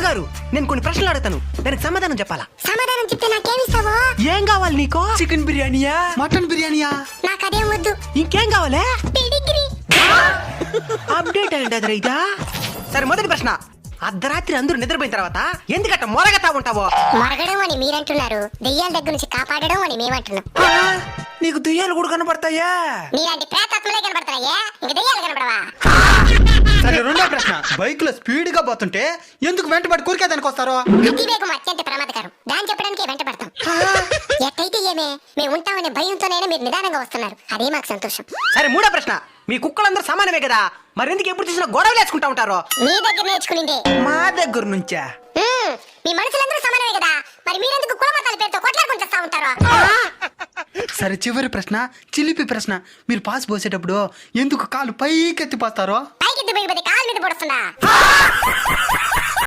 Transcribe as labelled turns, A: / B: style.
A: గురుగారు నేను కొన్ని ప్రశ్నలు అడుగుతాను, దానికి సమాధానం చెప్పాలా?
B: సమాధానం చెప్తే నాకేమిస్తావు?
A: ఏం కావాలి నీకు? చికెన్ బిర్యానీయా, మటన్ బిర్యానీయా?
B: నాకు అదేం వద్దు.
A: ఇంకేం కావాలే?
B: పెడిగ్రీ.
A: అప్డేట్ అయ్యండి అది రైతా. సరే మొదటి ప్రశ్న, అర్ధరాత్రి అందరూ నిద్రపోయిన తర్వాత ఎందుకట్ట మొరగతా ఉంటావో?
B: మరగడం అని మీరంటున్నారు, దెయ్యాల దగ్గర నుంచి కాపాడడం అని మేమంటున్నాం.
A: నీకు దెయ్యాలు కూడా కనపడతాయా?
B: మీలాంటి ప్రేతాత్మలే కనపడతాయే, ఇంక దెయ్యాలు కనపడవా?
A: సరే రెండో ప్రశ్న, బైక్ లో స్పీడ్ గా పోతుంటే ఎందుకు వెంటబడి కూరికేదానికి వస్తారో?
B: అతివేగం అత్యంత ప్రమాదకరం, దాన్ని చెప్పడానికి వెంట పడతాం. ఎట్టయితే ఏమే, మేము ఉంటామనే భయంతోనైనా మీరు నిదానంగా వస్తున్నారు, అదే మాకు సంతోషం.
A: సరే మూడో ప్రశ్న, మీ కుక్కలందరూ సమానమే కదా, మరి ఎందుకు ఎప్పుడు చూసినా గొడవలు వేసుకుంటా ఉంటారో?
B: మీ దగ్గర నేర్చుకునిందే.
A: మా దగ్గర నుంచా?
B: మీ మనుషులందరూ సమానమే కదా, మరి మీరెందుకు కులమతాల పేరుతో కొట్లాడుకుంటూ వస్తా ఉంటారు?
A: సరే చివరి ప్రశ్న, చిలిపి ప్రశ్న, మీరు పాస్ పోసేటప్పుడు ఎందుకు కాలు పైకెత్తి పోస్తారో?
B: పైకి దిబ్బకి కాలు మీద పడుతుందా?